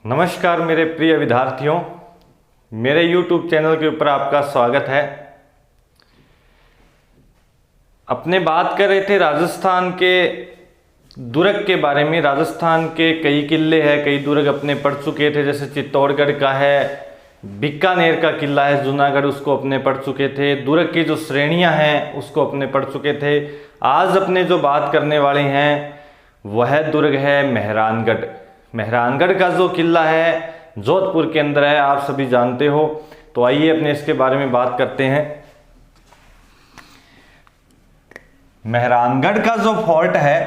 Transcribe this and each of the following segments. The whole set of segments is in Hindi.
नमस्कार मेरे प्रिय विद्यार्थियों, मेरे YouTube चैनल के ऊपर आपका स्वागत है। अपने बात कर रहे थे राजस्थान के दुर्ग के बारे में। राजस्थान के कई किले हैं, कई दुर्ग अपने पढ़ चुके थे, जैसे चित्तौड़गढ़ का है, बीकानेर का किला है, जूनागढ़, उसको अपने पढ़ चुके थे। दुर्ग की जो श्रेणियां हैं उसको अपने पढ़ चुके थे। आज अपने जो बात करने वाले हैं वह दुर्ग है मेहरानगढ़। मेहरानगढ़ का जो किला है जोधपुर के अंदर है, आप सभी जानते हो। तो आइए अपने इसके बारे में बात करते हैं। मेहरानगढ़ का जो फोर्ट है,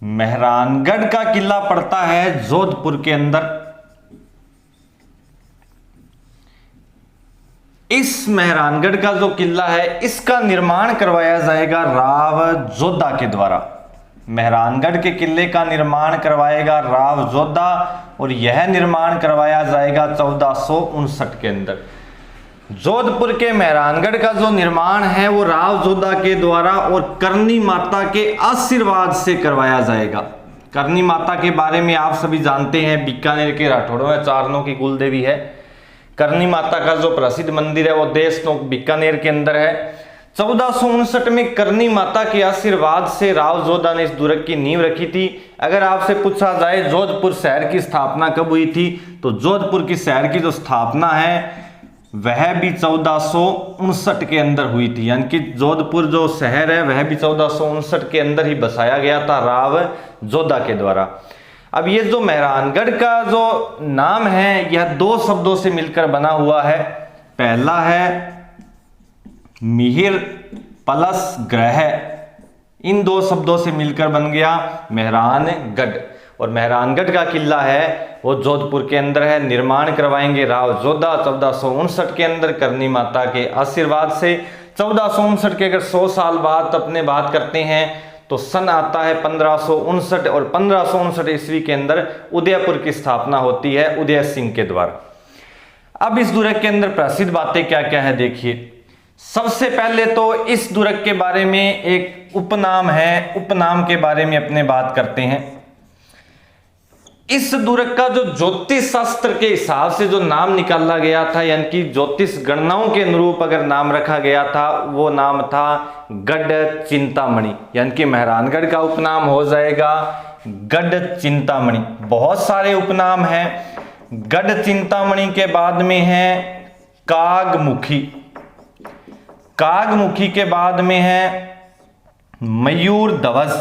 मेहरानगढ़ का किला पड़ता है जोधपुर के अंदर। इस मेहरानगढ़ का जो किला है इसका निर्माण करवाया जाएगा राव जोधा के द्वारा। मेहरानगढ़ के किले का निर्माण करवाएगा राव जोधा और यह निर्माण करवाया जाएगा 1459 के अंदर। जोधपुर के मेहरानगढ़ का जो निर्माण है वो राव जोधा के द्वारा और करनी माता के आशीर्वाद से करवाया जाएगा। करनी माता के बारे में आप सभी जानते हैं, बीकानेर के राठौड़ों में चारणों की कुल देवी है। करनी माता का जो प्रसिद्ध मंदिर है वो देशनोक बीकानेर के अंदर है। 1459 में करनी माता के आशीर्वाद से राव जोधा ने इस दुर्ग की नींव रखी थी। अगर आपसे पूछा जाए जोधपुर शहर की स्थापना कब हुई थी, तो जोधपुर की शहर की जो स्थापना है वह भी 1459 के अंदर हुई थी। यानी कि जोधपुर जो शहर है वह भी 1459 के अंदर ही बसाया गया था राव जोधा के द्वारा। अब ये जो मेहरानगढ़ का जो नाम है यह दो शब्दों से मिलकर बना हुआ है। पहला है मिहिर प्लस ग्रह, इन दो शब्दों से मिलकर बन गया मेहरानगढ़। और मेहरानगढ़ का किला है वो जोधपुर के अंदर है। निर्माण करवाएंगे राव जोधा 1459 के अंदर करनी माता के आशीर्वाद से। 1459 के अगर 100 साल बाद अपने बात करते हैं तो सन आता है 1559 और 1559 ईस्वी के अंदर उदयपुर की स्थापना होती है उदय सिंह के द्वारा। अब इस दुर्ग के अंदर प्रसिद्ध बातें क्या क्या है देखिए। सबसे पहले तो इस दुर्ग के बारे में एक उपनाम है, उपनाम के बारे में अपने बात करते हैं। इस दुर्ग का जो ज्योतिष शास्त्र के हिसाब से जो नाम निकाला गया था, यानी कि ज्योतिष गणनाओं के अनुरूप अगर नाम रखा गया था, वो नाम था गढ़ चिंतामणि। यानी कि मेहरानगढ़ का उपनाम हो जाएगा गढ़ चिंतामणि। बहुत सारे उपनाम हैं। गढ़ चिंतामणि के बाद में है कागमुखी, कागमुखी के बाद में है मयूर ध्वज,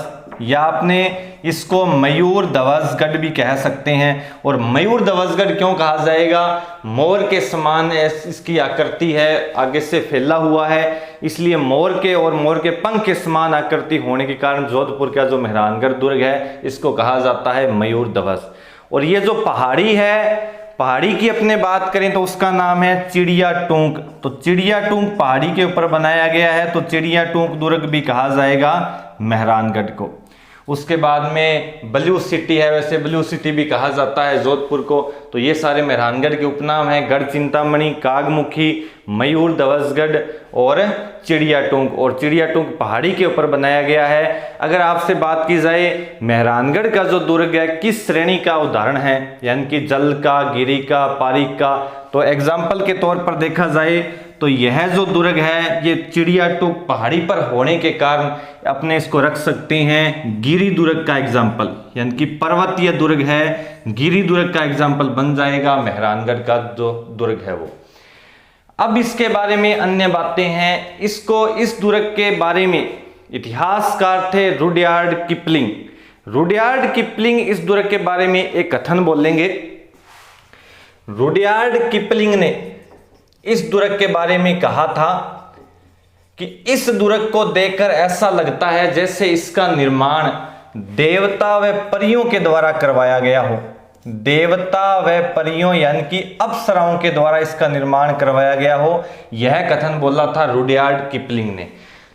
या आपने इसको मयूर ध्वजगढ़ भी कह सकते हैं। और मयूर ध्वजगढ़ क्यों कहा जाएगा? मोर के समान इसकी आकृति है, आगे से फैला हुआ है, इसलिए मोर के और मोर के पंख के समान आकृति होने के कारण जोधपुर का जो मेहरानगढ़ दुर्ग है इसको कहा जाता है मयूर ध्वज। और ये जो पहाड़ी है, पहाड़ी की अपने बात करें तो उसका नाम है चिड़िया टूंक। तो चिड़िया टूंक पहाड़ी के ऊपर बनाया गया है, तो चिड़िया टूंक दुर्ग भी कहा जाएगा मेहरानगढ़ को। उसके बाद में ब्लू सिटी है, वैसे ब्लू सिटी भी कहा जाता है जोधपुर को। तो ये सारे मेहरानगढ़ के उपनाम हैं, गढ़ चिंतामणि, कागमुखी, मयूर ध्वजगढ़ और चिड़िया टूंक। और चिड़िया टूंक पहाड़ी के ऊपर बनाया गया है। अगर आपसे बात की जाए मेहरानगढ़ का जो दुर्ग है किस श्रेणी का उदाहरण है, यानी कि जल का, गिरी का, पारिक का, तो एग्जाम्पल के तौर पर देखा जाए तो यह जो दुर्ग है ये चिड़िया टूंक पहाड़ी पर होने के कारण अपने इसको रख सकते हैं गिरी दुर्ग का एग्जाम्पल। यानी कि पर्वतीय दुर्ग है, गिरी दुर्ग का एग्जाम्पल बन जाएगा मेहरानगढ़ का जो दुर्ग है वो। अब इसके बारे में अन्य बातें हैं। इस दुर्ग के बारे में इतिहासकार थे रुडयार्ड किपलिंग। रुडयार्ड किपलिंग इस दुर्ग के बारे में एक कथन बोलेंगे। रुडयार्ड किपलिंग ने इस दुर्ग के बारे में कहा था कि इस दुर्ग को देखकर ऐसा लगता है जैसे इसका निर्माण देवता व परियों के द्वारा करवाया गया हो। देवता व परियों यानी कि अप्सराओं के द्वारा इसका निर्माण करवाया गया हो, यह कथन बोला था रुडयार्ड किपलिंग ने।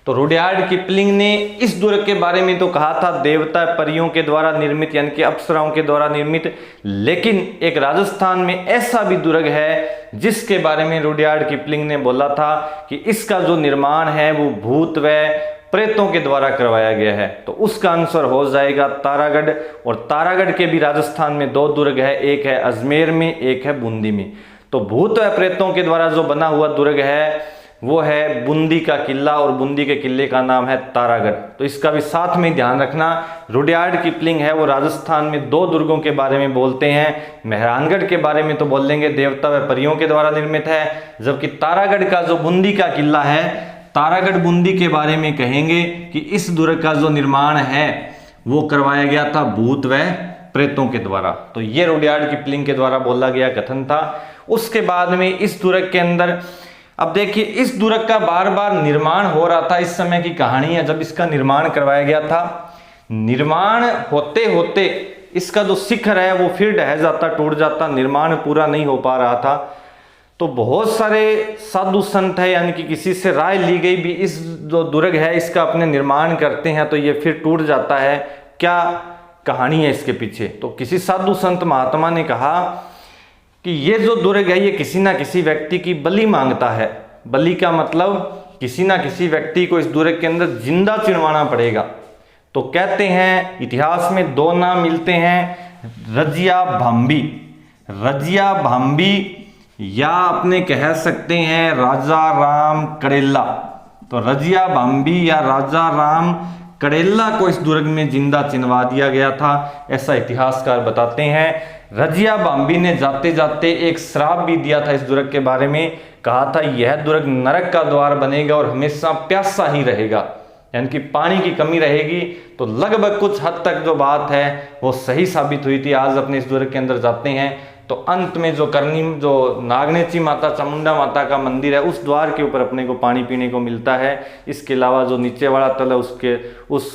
तो रुडयार्ड किपलिंग ने इस दुर्ग के बारे में तो कहा था देवता परियों के द्वारा निर्मित, यानी कि अप्सराओं के द्वारा निर्मित। लेकिन एक राजस्थान में ऐसा भी दुर्ग है जिसके बारे में रुडयार्ड किपलिंग ने बोला था कि इसका जो निर्माण है वो भूत व प्रेतों के द्वारा करवाया गया है, तो उसका आंसर हो जाएगा तारागढ़। और तारागढ़ के भी राजस्थान में 2 दुर्ग है, एक है अजमेर में, एक है बूंदी में। तो भूत व प्रेतों के द्वारा जो बना हुआ दुर्ग है वो है बूंदी का किला, और बूंदी के किले का नाम है तारागढ़। तो इसका भी साथ में ध्यान रखना। रुडयार्ड किपलिंग है वो राजस्थान में 2 दुर्गों के बारे में बोलते हैं। मेहरानगढ़ के बारे में तो बोल देंगे देवता व परियों के द्वारा निर्मित है, जबकि तारागढ़ का जो बूंदी का किला है, तारागढ़ बूंदी के बारे में कहेंगे कि इस दुर्ग का जो निर्माण है वो करवाया गया था भूत व प्रेतों के द्वारा। तो ये रुडयार्ड किपलिंग के द्वारा बोला गया कथन था। उसके बाद में इस दुर्ग के अंदर, अब देखिए इस दुर्ग का बार बार निर्माण हो रहा था। इस समय की कहानी है जब इसका निर्माण करवाया गया था। निर्माण होते होते इसका जो शिखर है वो फिर ढह जाता, टूट जाता, निर्माण पूरा नहीं हो पा रहा था। तो बहुत सारे साधु संत है, यानी कि किसी से राय ली गई भी इस जो दुर्ग है इसका अपने निर्माण करते हैं तो ये फिर टूट जाता है, क्या कहानी है इसके पीछे। तो किसी साधु संत महात्मा ने कहा कि ये जो दुर्ग है ये किसी ना किसी व्यक्ति की बलि मांगता है। बलि का मतलब किसी ना किसी व्यक्ति को इस दुर्ग के अंदर जिंदा चिनवाना पड़ेगा। तो कहते हैं इतिहास में 2 नाम मिलते हैं, रजिया भांबी। रजिया भांबी या अपने कह सकते हैं राजा राम कड़ेला। तो रजिया भांबी या राजा राम कड़ेला को इस दुर्ग में जिंदा चिनवा दिया गया था, ऐसा इतिहासकार बताते हैं। रजिया भांबी ने जाते जाते एक श्राप भी दिया था इस दुर्ग के बारे में, कहा था यह दुर्ग नरक का द्वार बनेगा और हमेशा प्यासा ही रहेगा, यानी कि पानी की कमी रहेगी। तो लगभग कुछ हद तक जो बात है वो सही साबित हुई थी। आज अपने इस दुर्ग के अंदर जाते हैं तो अंत में जो नागनेची माता, चामुंडा माता का मंदिर है, उस द्वार के ऊपर अपने को पानी पीने को मिलता है। इसके अलावा जो नीचे वाला तल है उसके उस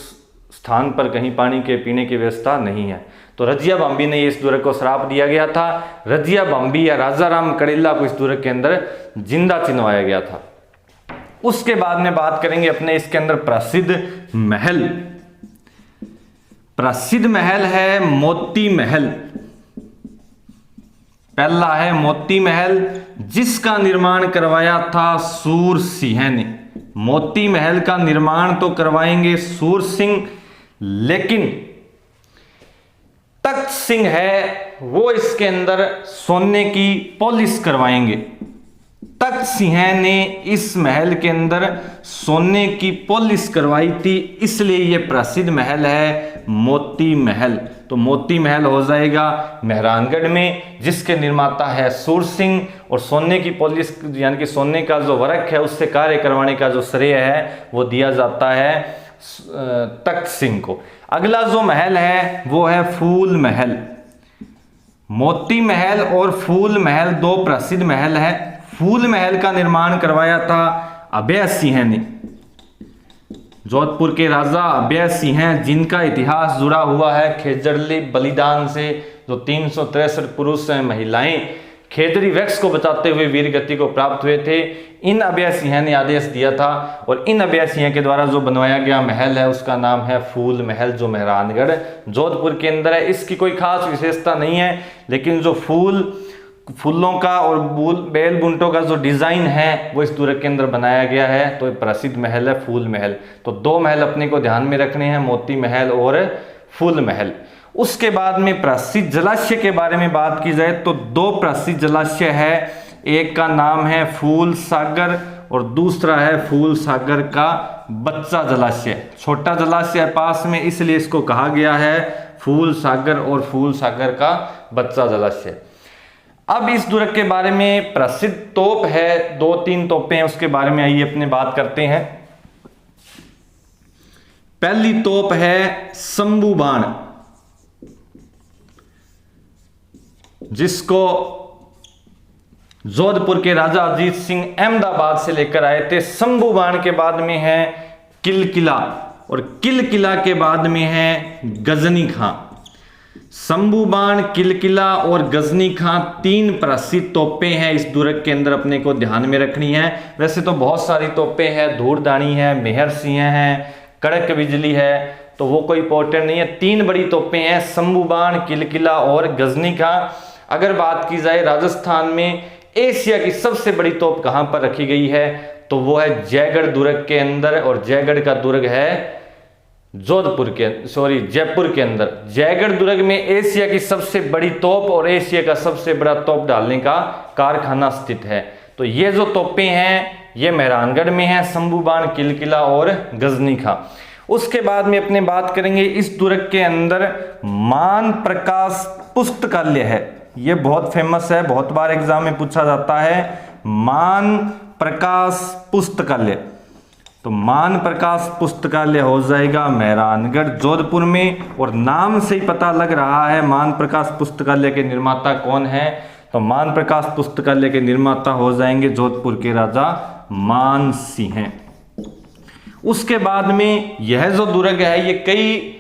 स्थान पर कहीं पानी के पीने की व्यवस्था नहीं है। तो रजिया भांबी ने इस दुर्ग को श्राप दिया गया था। रजिया भांबी या राजा राम कड़ेला को इस दुर्ग के अंदर जिंदा चिनवाया गया था। उसके बाद में बात करेंगे अपने इसके अंदर प्रसिद्ध महल। प्रसिद्ध महल है मोती महल। पहला है मोती महल, जिसका निर्माण करवाया था सूर सिंह ने। मोती महल का निर्माण तो करवाएंगे सूर सिंह, लेकिन तख्त सिंह है वो इसके अंदर सोने की पॉलिश करवाएंगे। तख्त सिंह ने इस महल के अंदर सोने की पॉलिश करवाई थी, इसलिए यह प्रसिद्ध महल है मोती महल। तो मोती महल हो जाएगा मेहरानगढ़ में, जिसके निर्माता है सूर सिंह, और सोने की पॉलिश यानी कि सोने का जो वर्क है उससे कार्य करवाने का जो श्रेय है वो दिया जाता है तख्त सिंह को। अगला जो महल है वो है फूल महल। मोती महल और फूल महल 2 प्रसिद्ध महल है। फूल महल का निर्माण करवाया था अभय सिंह ने। जोधपुर के राजा अभय सिंह हैं, जिनका इतिहास जुड़ा हुआ है खेजड़ली बलिदान से। जो 363 पुरुष हैं, महिलाएं खेजड़ी वृक्ष को बचाते हुए वीर गति को प्राप्त हुए थे, इन अभय सिंह ने आदेश दिया था। और इन अभय सिंह के द्वारा जो बनवाया गया महल है उसका नाम है फूल महल, जो मेहरानगढ़ जोधपुर के अंदर है। इसकी कोई खास विशेषता नहीं है, लेकिन जो फूलों का और बेल बुंटों का जो डिजाइन है वो इस दुर्ग के अंदर बनाया गया है। तो प्रसिद्ध महल है फूल महल। तो 2 महल अपने को ध्यान में रखने हैं, मोती महल और फूल महल। उसके बाद में प्रसिद्ध जलाशय के बारे में बात की जाए तो 2 प्रसिद्ध जलाशय है। एक का नाम है फूल सागर और दूसरा है फूल सागर का बच्चा जलाशय। छोटा जलाशय है पास में, इसलिए इसको कहा गया है फूल सागर और फूल सागर का बच्चा जलाशय। अब इस दुर्ग के बारे में प्रसिद्ध तोप है, 2-3 तोपें हैं, उसके बारे में आइए अपने बात करते हैं। पहली तोप है शंभू बाण, जिसको जोधपुर के राजा अजीत सिंह अहमदाबाद से लेकर आए थे। शंभू बाण के बाद में है किलकिला, और किलकिला के बाद में है गजनी खां। शंभू बाण, किलकिला और गजनी खां 3 प्रसिद्ध तोपें हैं इस दुर्ग के अंदर, अपने को ध्यान में रखनी है। वैसे तो बहुत सारी तोपें हैं, धूड़दानी है, मेहर सिंह है, कड़क बिजली है, तो वो कोई इंपॉर्टेंट नहीं है। 3 बड़ी तोपें हैं, शंभू बाण, किलकिला और गजनी खां। अगर बात की जाए राजस्थान में एशिया की सबसे बड़ी तोप कहां पर रखी गई है तो वो है जयगढ़ दुर्ग के अंदर, और जयगढ़ का दुर्ग है जयपुर के अंदर। जयगढ़ दुर्ग में एशिया की सबसे बड़ी तोप और एशिया का सबसे बड़ा तोप डालने का कारखाना स्थित है। तो ये जो तोपें हैं ये मेहरानगढ़ में है, शंभूबाण, किलकिला और गजनी खां। उसके बाद में अपने बात करेंगे इस दुर्ग के अंदर मान प्रकाश पुस्तकालय है। ये बहुत फेमस है, बहुत बार एग्जाम में पूछा जाता है, मान प्रकाश पुस्तकालय। तो मान प्रकाश पुस्तकालय हो जाएगा मेहरानगढ़ जोधपुर में, और नाम से ही पता लग रहा है मान प्रकाश पुस्तकालय के निर्माता कौन है। तो मान प्रकाश पुस्तकालय के निर्माता हो जाएंगे जोधपुर के राजा मान सिंह हैं। उसके बाद में यह जो दुर्ग है ये कई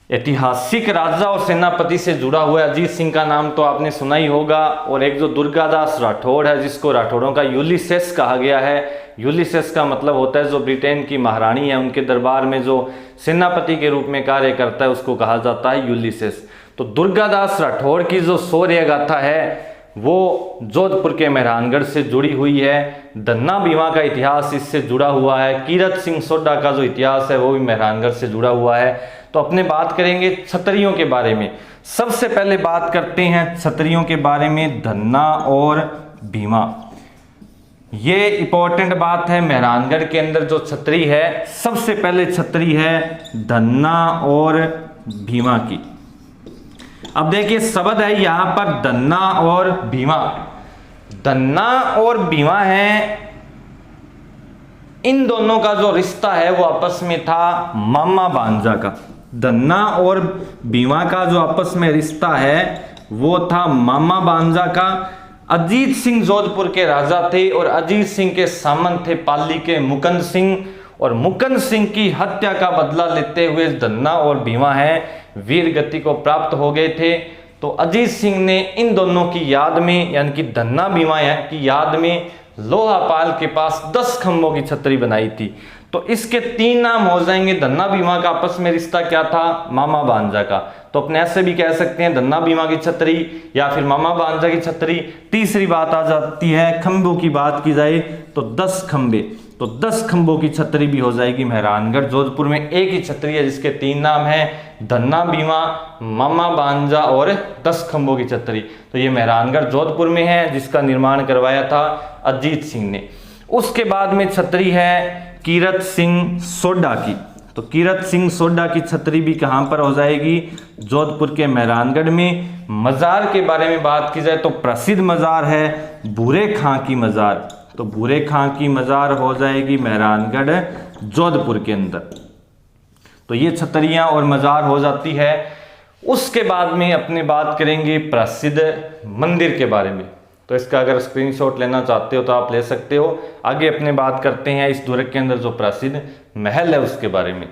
ऐतिहासिक राजा और सेनापति से जुड़ा हुआ है। अजीत सिंह का नाम तो आपने सुना ही होगा, और एक जो दुर्गादास राठौड़ है जिसको राठौड़ों का यूलिसेस कहा गया है। यूलिसेस का मतलब होता है जो ब्रिटेन की महारानी है उनके दरबार में जो सेनापति के रूप में कार्य करता है उसको कहा जाता है यूलिसेस। तो दुर्गादास राठौड़ की जो शौर्य गाथा है वो जोधपुर के मेहरानगढ़ से जुड़ी हुई है। धन्ना भीमा का इतिहास इससे जुड़ा हुआ है। कीरत सिंह सोढ़ा का जो इतिहास है वो भी मेहरानगढ़ से जुड़ा हुआ है। तो अपने बात करेंगे क्षत्रियों के बारे में। सबसे पहले बात करते हैं क्षत्रियों के बारे में, धन्ना और भीमा। ये इंपॉर्टेंट बात है, मेहरानगढ़ के अंदर जो क्षत्रिय है सबसे पहले क्षत्रिय है धन्ना और भीमा की। अब देखिए शब्द है यहां पर धन्ना और भीमा। धन्ना और भीमा है, इन दोनों का जो रिश्ता है वो आपस में था मामा भांजा का। धन्ना और भीमा का जो आपस में रिश्ता है वो था मामा भांजा का। अजीत सिंह जोधपुर के राजा थे और अजीत सिंह के सामंत थे पाली के मुकुंद सिंह, और मुकुंद सिंह की हत्या का बदला लेते हुए धन्ना और भीमा है वीर गति को प्राप्त हो गए थे। तो अजीत सिंह ने इन दोनों की याद में यानी कि धन्ना भीमा की याद में लोहापाल के पास 10 खंभों की छतरी बनाई थी। तो इसके 3 नाम हो जाएंगे। धन्ना भीमा का आपस में रिश्ता क्या था? मामा भांजा का। तो अपने ऐसे भी कह सकते हैं धन्ना भीमा की छतरी या फिर मामा भांजा की छतरी। तीसरी बात आ जाती है खंभों की बात की जाए तो 10 खंभे। तो 10 खंभों की छतरी भी हो जाएगी मेहरानगढ़ जोधपुर में। एक ही छतरी है जिसके 3 नाम हैं, धन्ना भीमा, मामा भांजा और 10 खंभों की छतरी। तो ये मेहरानगढ़ जोधपुर में है जिसका निर्माण करवाया था अजीत सिंह ने। उसके बाद में छतरी है कीरत सिंह सोढ़ा की। तो कीरत सिंह सोढ़ा की छतरी भी कहां पर हो जाएगी? जोधपुर के मेहरानगढ़ में। मजार के बारे में बात की जाए तो प्रसिद्ध मजार है भूरे खां की मजार। तो भूरे खां की मजार हो जाएगी मेहरानगढ़ जोधपुर के अंदर। तो ये छतरियां और मजार हो जाती है। उसके बाद में अपने बात करेंगे प्रसिद्ध मंदिर के बारे में। तो इसका अगर स्क्रीनशॉट लेना चाहते हो तो आप ले सकते हो। आगे अपने बात करते हैं इस दुर्ग के अंदर जो प्रसिद्ध महल है उसके बारे में।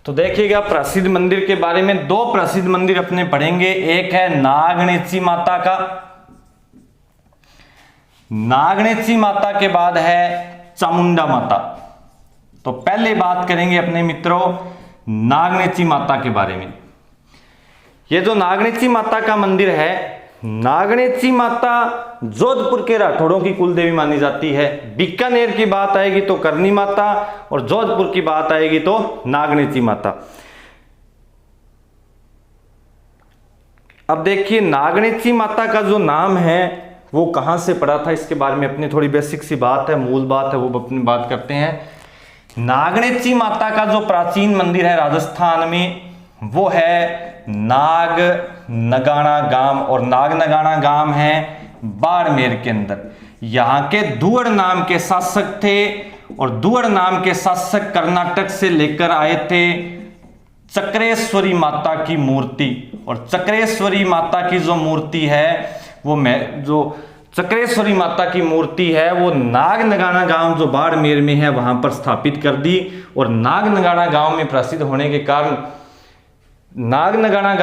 तो देखिएगा प्रसिद्ध मंदिर के बारे में 2 प्रसिद्ध मंदिर अपने पढ़ेंगे। एक है नागणेची माता का। नागणेची माता के बाद है चामुंडा माता। तो पहले बात करेंगे अपने मित्रों नागणेची माता के बारे में। ये जो नागणेची माता का मंदिर है, नागणेची माता जोधपुर के राठौड़ों की कुल देवी मानी जाती है। बीकानेर की बात आएगी तो करनी माता और जोधपुर की बात आएगी तो नागणेची माता। अब देखिए नागणेची माता का जो नाम है वो कहां से पड़ा था इसके बारे में अपनी थोड़ी बेसिक सी बात है, मूल बात है, वो अपनी बात करते हैं। नागणेची माता का जो प्राचीन मंदिर है राजस्थान में वो है नाग नगाना गांव, और नाग नगाना गांव है बाड़मेर के अंदर। यहाँ के दुअड़ नाम के शासक थे और दुअड़ नाम के शासक कर्नाटक से लेकर आए थे चक्रेश्वरी माता की मूर्ति। और चक्रेश्वरी माता की जो मूर्ति है जो चक्रेश्वरी माता की मूर्ति है वो नागनगाना गांव जो बाड़मेर में है वहां पर स्थापित कर दी। और नागनगाना गांव में प्रसिद्ध होने के कारण नागनगाना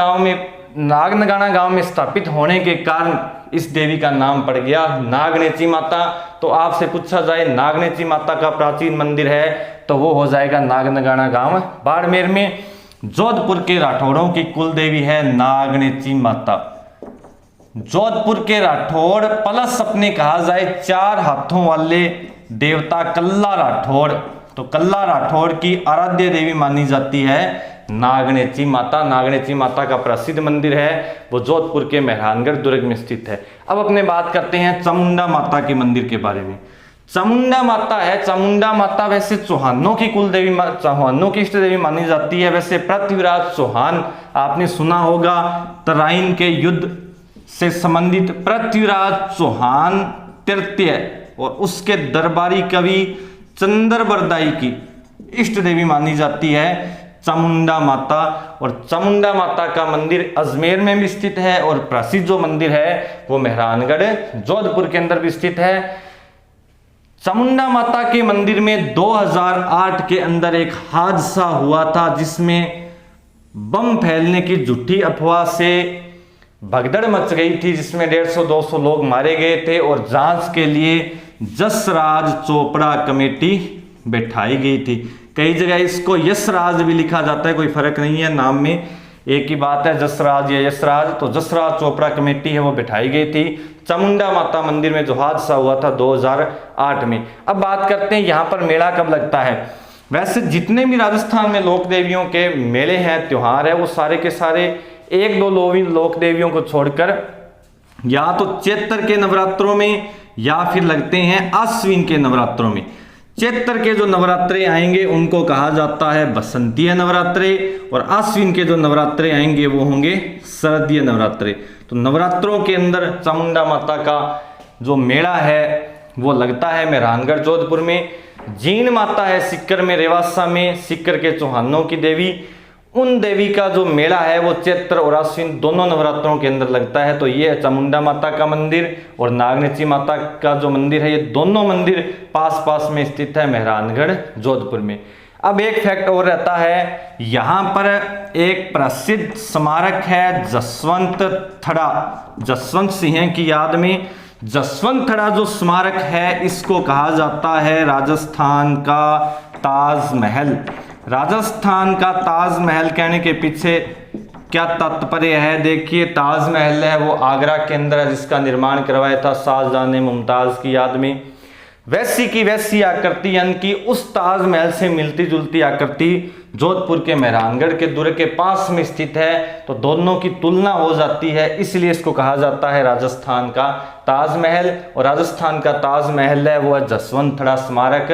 गांव में स्थापित होने के कारण इस देवी का नाम पड़ गया नागनेची माता। तो आपसे पूछा जाए नागनेची माता का प्राचीन मंदिर है तो वो हो जाएगा नागनगाना गांव बाड़मेर में। जोधपुर के राठौड़ों की कुल देवी है नागनेची माता। जोधपुर के राठौड़ प्लस अपने कहा जाए 4 हाथों वाले देवता कल्ला राठौड़, तो कल्ला राठौड़ की आराध्य देवी मानी जाती है नागनेची माता। नागनेची माता का प्रसिद्ध मंदिर है वो जोधपुर के मेहरानगढ़ दुर्ग में स्थित है। अब अपने बात करते हैं चामुंडा माता के मंदिर के बारे में। चामुंडा माता है, चामुंडा माता वैसे चौहानों की कुल देवी, चौहानों की इष्ट देवी मानी जाती है। वैसे पृथ्वीराज चौहान आपने सुना होगा, तराइन के युद्ध से संबंधित पृथ्वीराज चौहान तृतीय और उसके दरबारी कवि चंद्रबरदाई की इष्ट देवी मानी जाती है चामुंडा माता। और चामुंडा माता का मंदिर अजमेर में भी स्थित है और प्रसिद्ध जो मंदिर है वो मेहरानगढ़ जोधपुर के अंदर भी स्थित है। चामुंडा माता के मंदिर में 2008 के अंदर एक हादसा हुआ था जिसमें बम फैलने की झूठी अफवाह से भगदड़ मच गई थी, जिसमें 150-200 लोग मारे गए थे और जांच के लिए जसराज चोपड़ा कमेटी बैठाई गई थी। कई जगह इसको यशराज भी लिखा जाता है, कोई फर्क नहीं है, नाम में एक ही बात है, जसराज या यशराज। तो जसराज चोपड़ा कमेटी है वो बैठाई गई थी चामुंडा माता मंदिर में जो हादसा हुआ था 2008 में। अब बात करते हैं यहाँ पर मेला कब लगता है। वैसे जितने भी राजस्थान में लोक देवियों के मेले हैं, त्योहार है, वो सारे के सारे 1-2 लोक देवियों को छोड़कर या तो चैत्र के नवरात्रों में या फिर लगते हैं आश्विन के नवरात्रों में। चैत्र के जो नवरात्रे आएंगे उनको कहा जाता है बसंतीय नवरात्रे और आश्विन के जो नवरात्रे आएंगे वो होंगे शरदीय नवरात्रे। तो नवरात्रों के अंदर चामुंडा माता का जो मेला है वो लगता है मेहरानगढ़ जोधपुर में। जीन माता है सिक्कर में, रेवासा में, सिक्कर के चौहानों की देवी, उन देवी का जो मेला है वो चैत्र और आश्विन दोनों नवरात्रों के अंदर लगता है। तो ये चामुंडा माता का मंदिर और नागनेची माता का जो मंदिर है ये दोनों मंदिर पास पास में स्थित है मेहरानगढ़ जोधपुर में। अब एक फैक्ट और रहता है, यहाँ पर एक प्रसिद्ध स्मारक है जसवंत थड़ा, जसवंत सिंह की याद में। जसवंत थड़ा जो स्मारक है इसको कहा जाता है राजस्थान का ताजमहल। राजस्थान का ताजमहल कहने के पीछे क्या तात्पर्य है, देखिए ताजमहल है वो आगरा के अंदर है जिसका निर्माण करवाया था शाहजहां ने मुमताज की याद में। वैसी की वैसी आकृति यानी कि उस ताजमहल से मिलती जुलती आकृति जोधपुर के मेहरानगढ़ के दुर्ग के पास में स्थित है। तो दोनों की तुलना हो जाती है, इसलिए इसको कहा जाता है राजस्थान का ताजमहल। और राजस्थान का ताजमहल है वो है जसवंत थड़ा स्मारक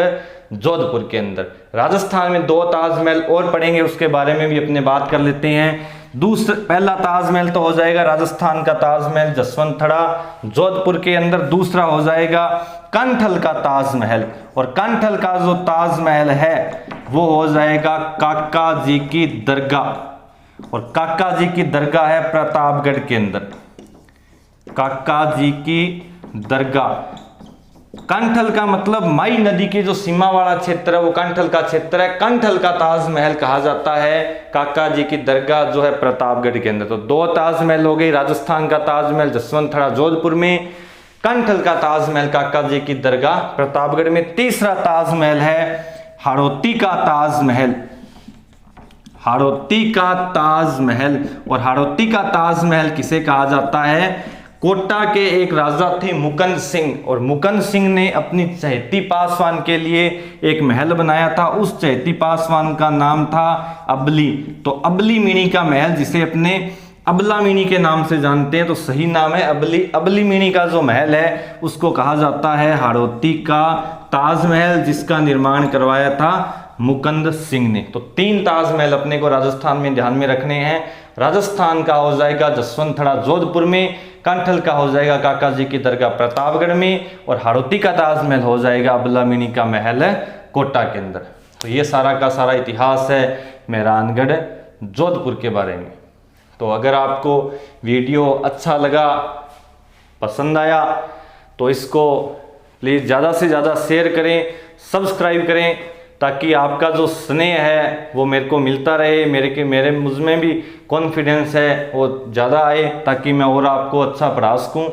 जोधपुर के अंदर। राजस्थान में 2 ताजमहल और पढ़ेंगे, उसके बारे में भी अपने बात कर लेते हैं। पहला ताजमहल तो हो जाएगा राजस्थान का ताजमहल जसवंत थड़ा जोधपुर के अंदर। दूसरा हो जाएगा कंठल का ताजमहल, और कंठल का जो ताजमहल है वो हो जाएगा काका जी की दरगाह। और काका जी की दरगाह है प्रतापगढ़ के अंदर, काका जी की दरगाह। कंठल का मतलब माई नदी की जो सीमा वाला क्षेत्र है वो कंठल का क्षेत्र है। कंठल का ताजमहल कहा जाता है काका जी की दरगाह जो है प्रतापगढ़ के अंदर। तो 2 ताजमहल हो गए, राजस्थान का ताजमहल जसवंत थड़ा जोधपुर में, कंठल का ताजमहल काका जी की दरगाह प्रतापगढ़ में। तीसरा ताजमहल है हाड़ौती का ताजमहल, हाड़ौती का ताजमहल। और हाड़ौती का ताजमहल किसे कहा जाता है, कोटा के एक राजा थे मुकुंद सिंह, और मुकुंद सिंह ने अपनी चहेती पासवान के लिए एक महल बनाया था। उस चहेती पासवान का नाम था अबली। तो अबली मीणी का महल, जिसे अपने अबला मीणी के नाम से जानते हैं, तो सही नाम है अबली। अबली मीणी का जो महल है उसको कहा जाता है हाड़ौती का ताजमहल, जिसका निर्माण करवाया था मुकुंद सिंह ने। तो 3 ताजमहल अपने को राजस्थान में ध्यान में रखने हैं। राजस्थान का हो जाएगा जसवंत थड़ा जोधपुर में, कंठल का हो जाएगा काका जी की दरगाह प्रतापगढ़ में, और हाड़ौती का ताजमहल हो जाएगा अबला मीणी का महल कोटा के अंदर। तो ये सारा का सारा इतिहास है मेहरानगढ़ जोधपुर के बारे में। तो अगर आपको वीडियो अच्छा लगा, पसंद आया, तो इसको प्लीज़ ज़्यादा से ज़्यादा शेयर करें, सब्सक्राइब करें, ताकि आपका जो स्नेह है वो मेरे को मिलता रहे, मेरे मुझ में भी कॉन्फिडेंस है वो ज़्यादा आए, ताकि मैं और आपको अच्छा पढ़ा सकूं।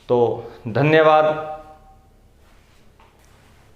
तो धन्यवाद।